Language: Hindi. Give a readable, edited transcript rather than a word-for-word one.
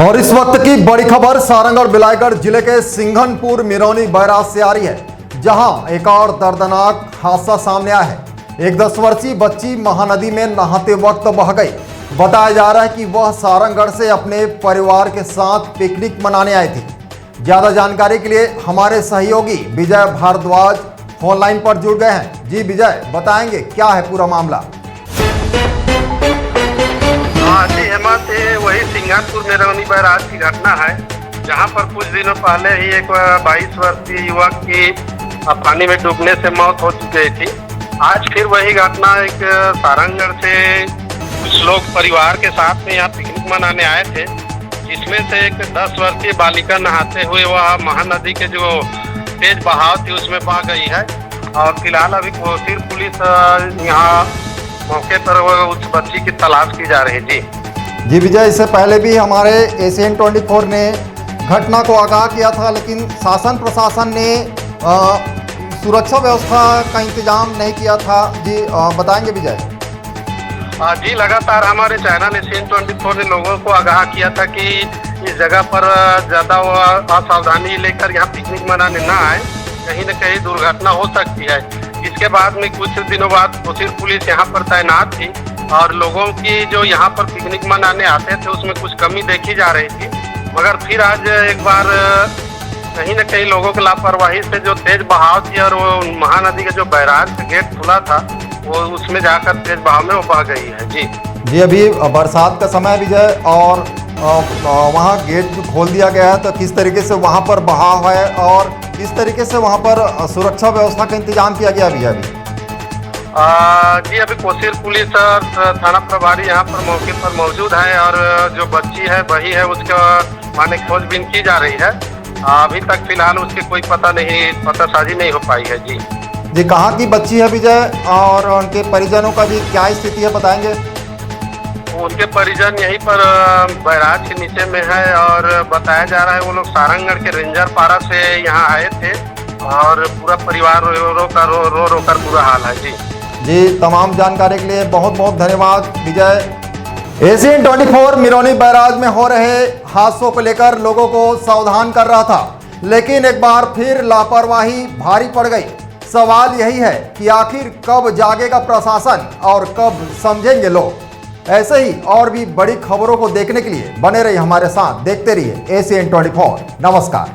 और इस वक्त की बड़ी खबर सारंग और बिलाईगढ़ जिले के सिंघनपुर मिरौनी बैराज से आ रही है, जहां एक और दर्दनाक हादसा सामने आया है। एक 10 वर्षीय बच्ची महानदी में नहाते वक्त बह गई। बताया जा रहा है कि वह सारंगगढ़ से अपने परिवार के साथ पिकनिक मनाने आई थी। ज्यादा जानकारी के लिए हमारे सहयोगी विजय भारद्वाज फोन लाइन पर जुड़ गए हैं। जी विजय, बताएंगे क्या है पूरा मामला? हाँ जी हेमंत, वही सिंघनपुर मिरौनी बैराज की घटना है, जहां पर कुछ दिनों पहले ही एक 22 वर्षीय युवक की पानी में डूबने से मौत हो चुकी थी। आज फिर वही घटना एक सारंगगढ़ से कुछ लोग परिवार के साथ में यहाँ पिकनिक मनाने आए थे, जिसमें से एक 10 वर्षीय बालिका नहाते हुए वह महानदी के जो तेज बहाव थी उसमें बह गई है। और फिलहाल अभी कोसीर पुलिस यहाँ मौके पर उस बच्ची की तलाश की जा रही है। जी विजय, इससे पहले भी हमारे एशियन 24 ने घटना को आगाह किया था, लेकिन शासन प्रशासन ने सुरक्षा व्यवस्था का इंतजाम नहीं किया था। जी बताएंगे विजय? जी लगातार हमारे चैनल एशियन 24 ने लोगों को आगाह किया था कि इस जगह पर ज़्यादा असावधानी लेकर यहाँ पिकनिक मनाने ना आए, कहीं न कहीं दुर्घटना हो सकती है। इसके बाद में कुछ दिनों बाद कोसीर पुलिस यहाँ पर तैनात थी और लोगों की जो यहाँ पर पिकनिक मनाने आते थे उसमें कुछ कमी देखी जा रही थी। मगर फिर आज एक बार कहीं न कहीं लोगों की लापरवाही से जो तेज बहाव थी और वो महानदी का जो बैराज का गेट खुला था वो उसमें जाकर तेज बहाव में वो बह गई है। जी अभी बरसात का समय विजय, और वहाँ गेट जो खोल दिया गया है, तो किस तरीके से वहाँ पर बहाव है और किस तरीके से वहाँ पर सुरक्षा व्यवस्था का इंतजाम किया गया विजय? जी अभी कोसीर पुलिस और थाना प्रभारी यहाँ पर मौके पर मौजूद है और जो बच्ची है वही है, उसका माने खोजबीन की जा रही है। अभी तक फिलहाल उसके कोई पतासाजी नहीं हो पाई है। जी कहाँ की बच्ची है विजय, और उनके परिजनों का भी क्या स्थिति है, बताएंगे? उनके परिजन यहीं पर बैराज के नीचे में है और बताया जा रहा है वो लोग सारंगगढ़ के रेंजर पारा से यहाँ आए थे और पूरा परिवार रो कर बुरा हाल है। जी तमाम जानकारी के लिए बहुत बहुत धन्यवाद विजय। एशियन 24 मिरौनी बैराज में हो रहे हादसों को लेकर लोगों को सावधान कर रहा था, लेकिन एक बार फिर लापरवाही भारी पड़ गई। सवाल यही है कि आखिर कब जागेगा प्रशासन और कब समझेंगे लोग। ऐसे ही और भी बड़ी खबरों को देखने के लिए बने रहिए हमारे साथ, देखते रहिए एशियन 24। नमस्कार।